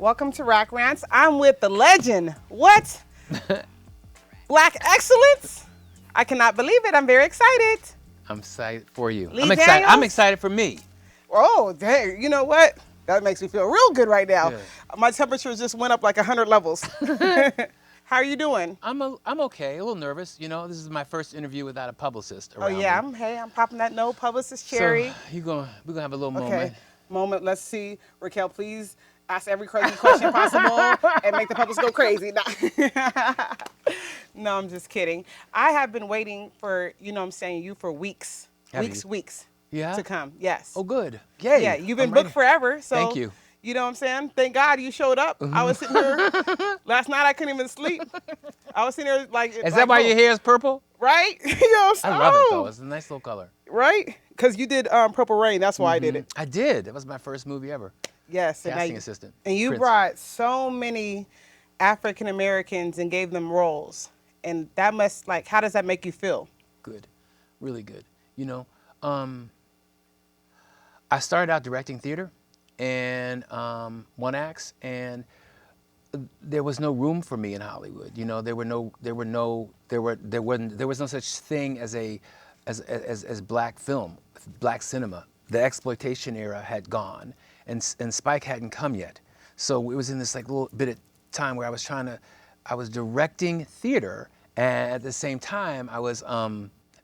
Welcome to Raq Rants. I'm with the legend. What? Black excellence? I cannot believe it. I'm very excited. I'm excited for you. Lee I'm excited. Daniels? I'm excited for me. Oh, dang. You know what? That makes me feel real good right now. Yeah. My temperature just went up like 100 levels. How are you doing? I'm okay. A little nervous. You know, this is my first interview without a publicist around. Oh, yeah. me. I'm popping that no publicist cherry. So we're gonna have a little Okay. moment. Let's see. Raquel, please ask every crazy question possible and make the public go crazy. No, I'm just kidding. I have been waiting for, you for weeks. Have Weeks Yeah. to come. Yes. Oh, good. Yay. Yeah, you've been I'm booked ready. forever. So Thank you. You know what I'm saying? Thank God you showed up. I was sitting there last night. I couldn't even sleep. I was sitting there like. Is that why your hair is purple? Right? You know what I'm saying? I love it though. It's a nice little color. Right? Because you did Purple Rain. That's why I did it. I did. That was my first movie ever. Yes. Casting assistant. And you Prince. brought so many African Americans and gave them roles. And that must, how does that make you feel? Good. Really good. You know, I started out directing theater and one acts, and there was no room for me in Hollywood. You know, there was no such thing as black film, black cinema. The exploitation era had gone, and Spike hadn't come yet. So it was in this little bit of time where I was directing theater, and at the same time I was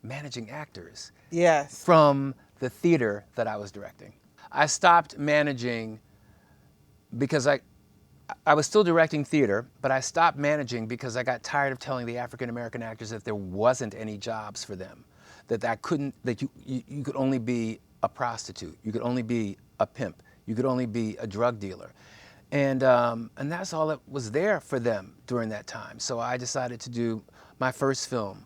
managing actors. Yes. From the theater that I was directing. I stopped managing because I was still directing theater, but I stopped managing because I got tired of telling the African American actors that there wasn't any jobs for them, that you could only be a prostitute, you could only be a pimp, you could only be a drug dealer. And that's all that was there for them during that time. So I decided to do my first film.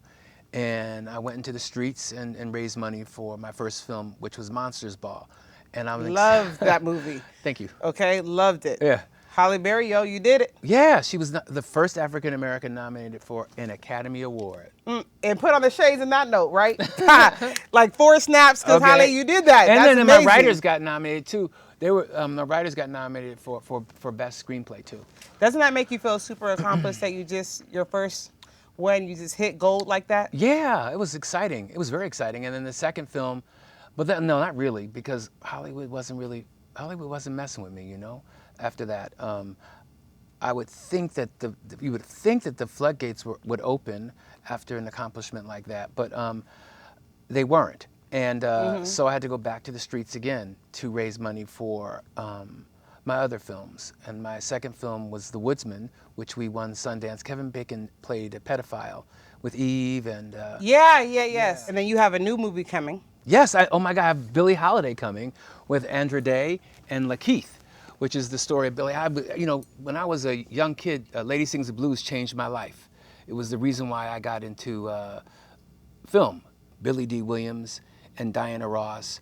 And I went into the streets and raised money for my first film, which was Monsters Ball. And I was Loved that movie. Thank you. Okay, loved it. Yeah. Halle Berry, you did it. Yeah, she was the first African American nominated for an Academy Award. And put on the shades and not note, right? Like 4 snaps, because Okay. Halle, you did that. And That's then amazing. my writers got nominated too. The writers got nominated for best screenplay too. Doesn't that make you feel super accomplished that your first one, you just hit gold like that? Yeah, it was exciting. It was very exciting. And then the second film, no, not really, because Hollywood wasn't messing with me, you know. After that, I would think that you would think that the floodgates would open after an accomplishment like that, but they weren't. And so I had to go back to the streets again to raise money for my other films. And my second film was The Woodsman, which we won Sundance. Kevin Bacon played a pedophile with Eve and... Yes. And then you have a new movie coming. Yes, oh my God, I have Billie Holiday coming with Andra Day and Lakeith, which is the story of Billie. When I was a young kid, Lady Sings the Blues changed my life. It was the reason why I got into film. Billy D. Williams and Diana Ross,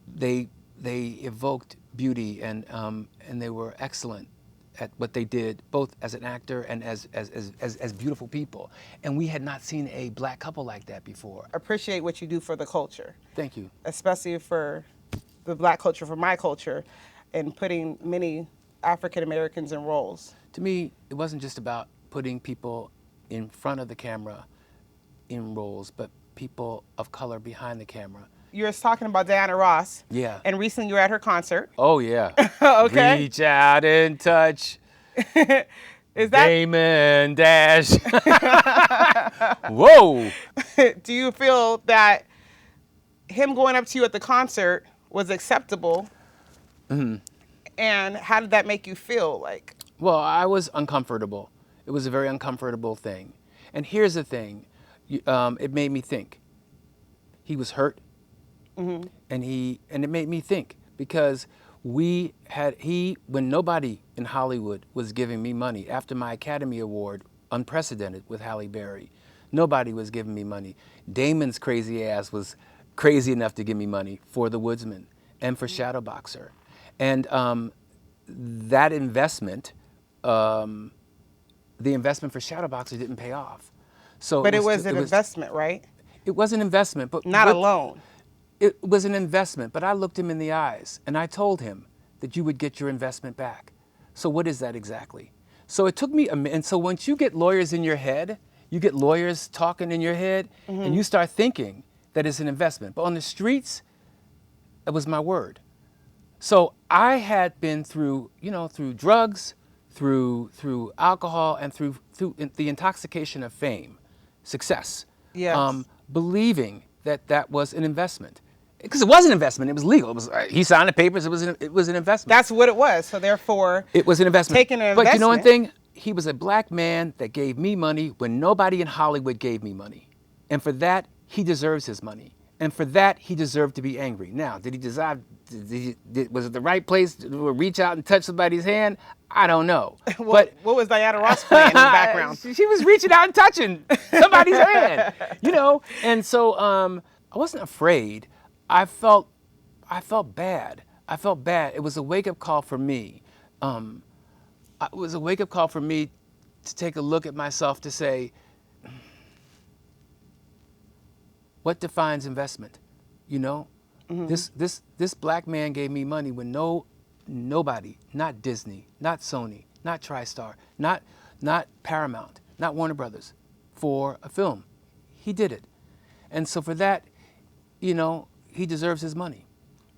they evoked beauty and they were excellent at what they did, both as an actor and as beautiful people. And we had not seen a black couple like that before. Appreciate what you do for the culture. Thank you. Especially for the black culture, for my culture, and putting many African Americans in roles. To me, it wasn't just about putting people in front of the camera in roles, but people of color behind the camera. You were talking about Diana Ross. Yeah. And recently you were at her concert. Oh, yeah. Okay. Reach out and touch. Is that Damon Dash. Whoa. Do you feel that him going up to you at the concert was acceptable? Mm-hmm. And how did that make you feel? Well, I was uncomfortable. It was a very uncomfortable thing. And here's the thing. It made me think. He was hurt. Mm-hmm. And it made me think because when nobody in Hollywood was giving me money after my Academy Award, unprecedented with Halle Berry, nobody was giving me money. Damon's crazy ass was crazy enough to give me money for The Woodsman and for Shadowboxer. And that investment, the investment for Shadowboxer didn't pay off. But it was an investment, right? It was an investment, but not a loan. It was an investment, but I looked him in the eyes and I told him that you would get your investment back. So what is that exactly? So it took me and so once you get lawyers in your head, you get lawyers talking in your head, and you start thinking that it's an investment. But on the streets, it was my word. So I had been through, through drugs, through alcohol, and through the intoxication of fame, success. Yes. Believing that was an investment, because it was an investment. It was legal. It was he signed the papers. It was an investment. That's what it was. So therefore, It was an investment. taking an But you know one investment- thing? He was a black man that gave me money when nobody in Hollywood gave me money. And for that, he deserves his money. And for that, he deserved to be angry. Now, did he deserve, was it the right place to reach out and touch somebody's hand? I don't know. What was Diana Ross playing in the background? She was reaching out and touching somebody's hand, And so I wasn't afraid. I felt bad. I felt bad. It was a wake-up call for me. It was a wake-up call for me to take a look at myself to say, what defines investment? This black man gave me money when nobody, not Disney, not Sony, not TriStar, not Paramount, not Warner Brothers, for a film. He did it. And so for that, he deserves his money.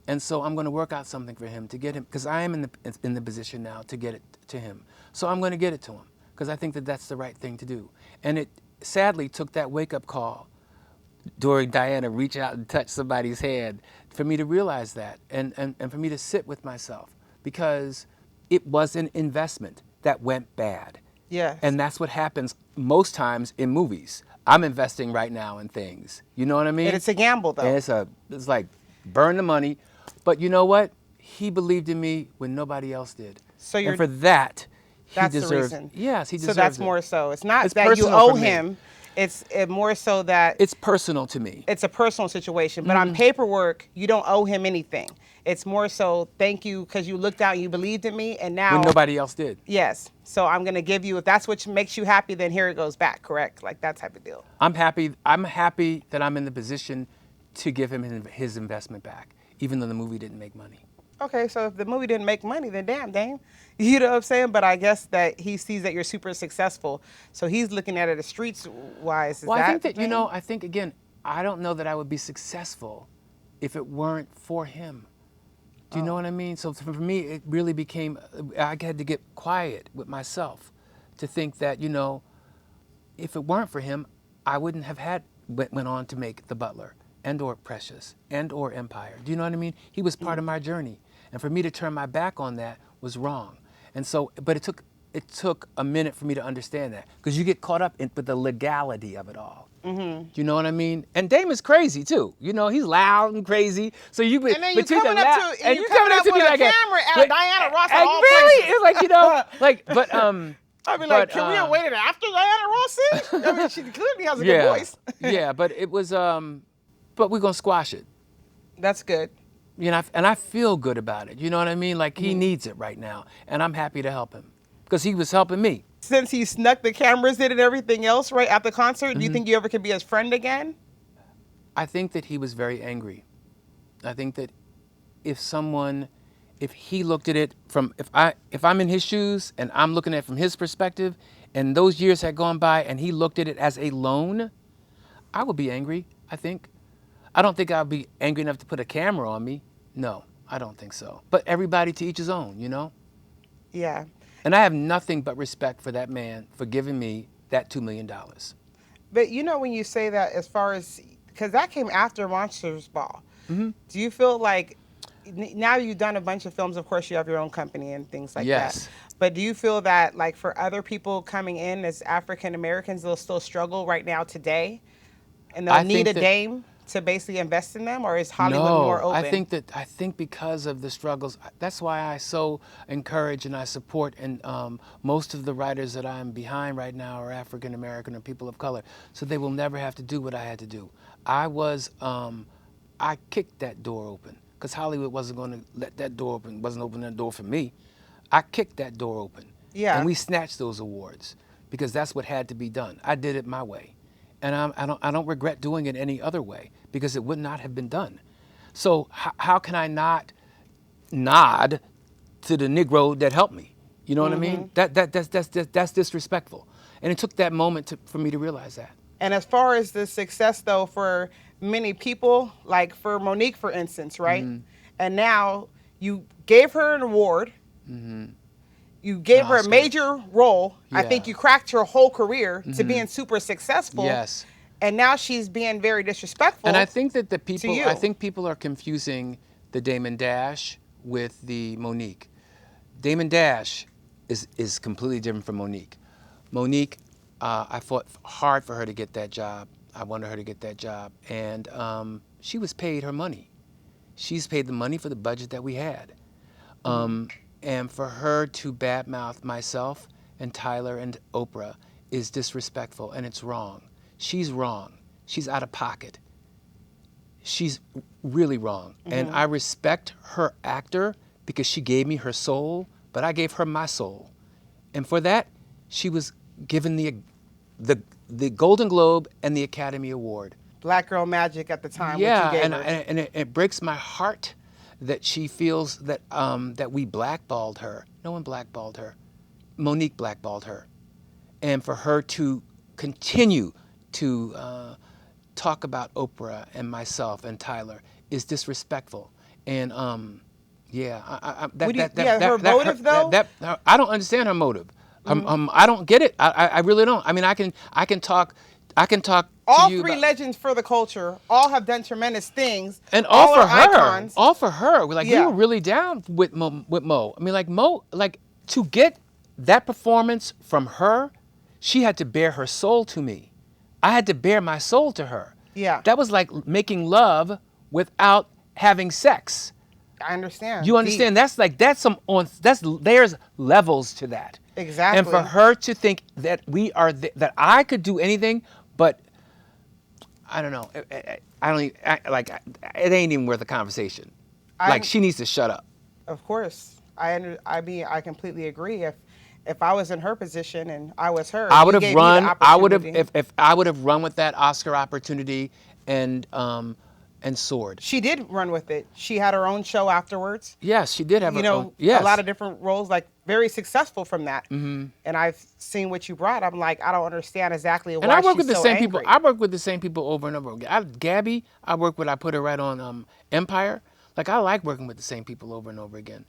And so I'm going to work out something for him to get him, because I am in the position now to get it to him. So I'm going to get it to him, because I think that that's the right thing to do. And it sadly took that wake-up call during Diana reach out and touch somebody's hand for me to realize that, and for me to sit with myself, because it was an investment that went bad. Yes. And that's what happens most times in movies. I'm investing right now in things. You know what I mean? And it's a gamble, though. And it's like burn the money. But you know what? He believed in me when nobody else did. So and for that, he that's deserves. the reason. Yes, he deserves. So that's it. more so. It's not It's that you personal owe for me. him. It's more so that It's personal to me. it's a personal situation. But on paperwork, you don't owe him anything. It's more so thank you because you looked out and you believed in me, and now When nobody else did. Yes. So I'm gonna give you, if that's what makes you happy, then here it goes back. Correct? Like that type of deal. I'm happy. I'm happy that I'm in the position to give him his investment back, even though the movie didn't make money. Okay, so if the movie didn't make money, then damn, Dame. You know what I'm saying? But I guess that he sees that you're super successful, so he's looking at it as streets wise. Well, I think that, I think, again, I don't know that I would be successful if it weren't for him. Do you know what I mean? So for me, it really became, I had to get quiet with myself to think that, if it weren't for him, I wouldn't have went on to make The Butler and or Precious and or Empire. Do you know what I mean? He was part of my journey. And for me to turn my back on that was wrong. And so, but it took a minute for me to understand that, because you get caught up with the legality of it all. Do you know what I mean? And Damon's crazy too. He's loud and crazy. So you And then you coming up to, and you coming up with a camera at Diana Ross at all really, places. it's like, but I mean, like, can we have waited after Diana Ross sing? I mean, she clearly has a good voice. Yeah, but it was, but we're gonna squash it. That's good. And I feel good about it. You know what I mean? Like he needs it right now, and I'm happy to help him because he was helping me. Since he snuck the cameras in and everything else right at the concert, do you think you ever could be his friend again? I think that he was very angry. I think that if he looked at it from, if I'm in his shoes and I'm looking at it from his perspective, and those years had gone by and he looked at it as a loan, I would be angry, I think. I don't think I'd be angry enough to put a camera on me. No, I don't think so. But everybody to each his own, Yeah. And I have nothing but respect for that man for giving me that $2 million. But when you say that, as far as, because that came after Monsters Ball, do you feel like, now you've done a bunch of films, of course you have your own company and things like Yes. that. But do you feel that, like, for other people coming in as African Americans, they'll still struggle right now today? And they'll need a Dame to basically invest in them, or is Hollywood more open? I think because of the struggles, that's why I so encourage and I support, and most of the writers that I'm behind right now are African American or people of color, so they will never have to do what I had to do. I kicked that door open because Hollywood wasn't going to let that door open, wasn't opening that door for me. I kicked that door open. Yeah. And we snatched those awards because that's what had to be done. I did it my way. And I don't regret doing it any other way because it would not have been done. So how can I not nod to the Negro that helped me? You know what I mean? That's disrespectful. And it took that moment for me to realize that. And as far as the success, though, for many people, like for Monique, for instance, right? And now you gave her an award. You gave her a major role. I think you cracked her whole career to being super successful. Yes. And now she's being very disrespectful. And I think that I think people are confusing the Damon Dash with the Monique. Damon Dash is completely different from Monique. Monique, I fought hard for her to get that job. I wanted her to get that job. And she was paid her money. She's paid the money for the budget that we had. And for her to badmouth myself and Tyler and Oprah is disrespectful, and it's wrong. She's wrong. She's out of pocket. She's really wrong. And I respect her actor because she gave me her soul, but I gave her my soul. And for that, she was given the Golden Globe and the Academy Award. Black Girl Magic at the time. Yeah, which you gave and it breaks my heart that she feels that that we blackballed her. No one blackballed her. Monique blackballed her. And for her to continue to talk about Oprah and myself and Tyler is disrespectful. And her motive though? I don't understand her motive. I don't get it. I really don't. I mean, I can talk. All three legends for the culture all have done tremendous things. And all for her. Icons. All for her. We were really down with Mo. I mean, Mo, to get that performance from her, she had to bare her soul to me. I had to bare my soul to her. Yeah. That was like making love without having sex. I understand. You understand? There's levels to that. Exactly. And for her to think that that I could do anything, but I don't know. It ain't even worth a conversation. She needs to shut up. Of course. I completely agree. If I was in her position and I was her, I would have run. If I would have run with that Oscar opportunity and soared. She did run with it. She had her own show afterwards. Yes, she did have her own. A lot of different roles, very successful from that. And I've seen what you brought. I'm like, I don't understand exactly why she's so angry. And I work with the same people. I work with the same people over and over again. Gabby, I put her right on Empire. I like working with the same people over and over again.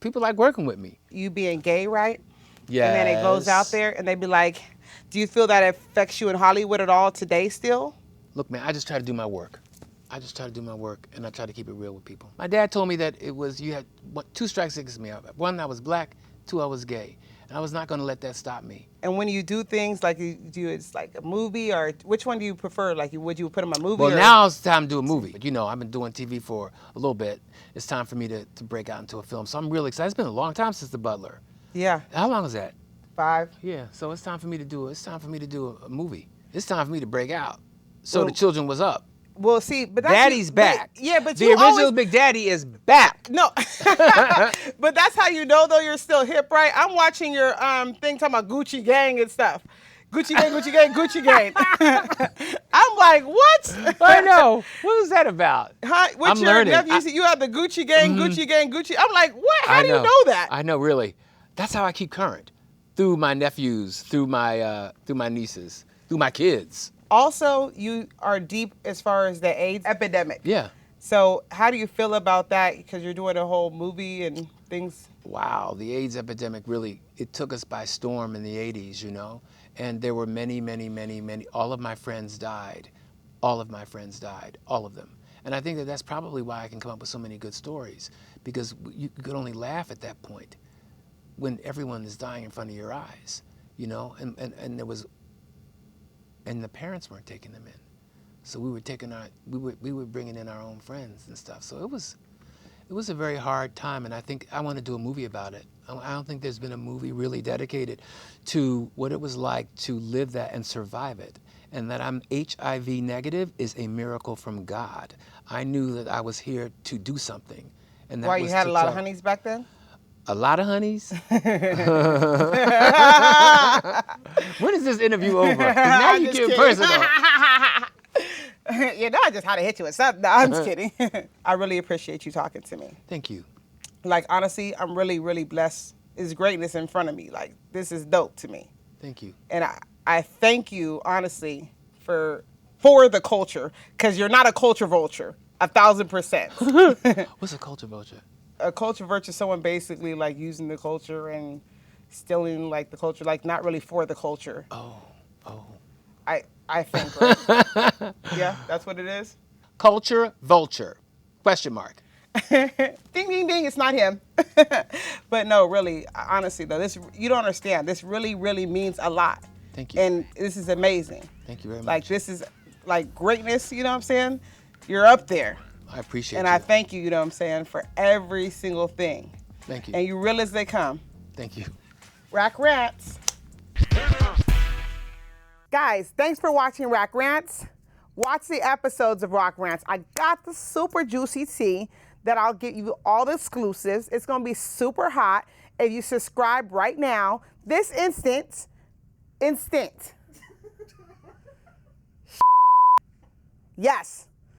People like working with me. You being gay, right? Yeah. And then it goes out there and they be like, do you feel that affects you in Hollywood at all today still? Look, man, I just try to do my work. And I try to keep it real with people. My dad told me that you had 2 strikes against me. 1, I was black. 2, I was gay. And I was not going to let that stop me. And when you do things like you do, it's like a movie, or which one do you prefer? Would you put in a movie? Well, now it's time to do a movie. But I've been doing TV for a little bit. It's time for me to break out into a film. So I'm really excited. It's been a long time since The Butler. Yeah. How long was that? 5. Yeah. So it's time for me to do a movie. It's time for me to break out. So the children was up. Well, see, but that's Daddy's back. But the original Big Daddy is back. No, but that's how you know though you're still hip, right? I'm watching your thing talking about Gucci Gang and stuff. Gucci Gang, Gucci Gang, Gucci Gang. I'm like, what? I know. What was that about? I'm learning. You have the Gucci Gang, Gucci Gang, Gucci. I'm like, what? How do you know that? I know, really. That's how I keep current. Through my nephews, through my nieces, through my kids. Also, you are deep as far as the AIDS epidemic. Yeah. So how do you feel about that? Because you're doing a whole movie and things. Wow, the AIDS epidemic it took us by storm in the 80s, And there were many. All of my friends died. All of them. And I think that's probably why I can come up with so many good stories. Because you could only laugh at that point when everyone is dying in front of your eyes, And there was... And the parents weren't taking them in, so we were bringing in our own friends and stuff. So it was a very hard time, and I think I want to do a movie about it. I don't think there's been a movie really dedicated to what it was like to live that and survive it. And that I'm HIV negative is a miracle from God. I knew that I was here to do something, and that Why, you had a lot of honeys back then? A lot of honeys? When is this interview over? 'Cause now you get personal. I just had to hit you with something. No, I'm just kidding. I really appreciate you talking to me. Thank you. Like, honestly, I'm really, really blessed. It's greatness in front of me. Like, this is dope to me. Thank you. And I thank you, honestly, for the culture, because you're not a culture vulture, 1,000%. What's a culture vulture? A culture vulture is someone basically, like, using the culture and stealing, like, the culture, like, not really for the culture. Oh. I think, right? Yeah, that's what it is. Culture vulture? Question mark. Ding, ding, ding, it's not him. But no, really, honestly, though, this, you don't understand. This really, really means a lot. Thank you. And this is amazing. Thank you very much. Like, this is, like, greatness, you know what I'm saying? You're up there. I appreciate And you. I thank you, you know what I'm saying, for every single thing. Thank you. And you real as they come. Thank you. Raq Rants. Guys, thanks for watching Raq Rants. Watch the episodes of Raq Rants. I got the super juicy tea that I'll give you all the exclusives. It's going to be super hot. If you subscribe right now, this instant. Yes.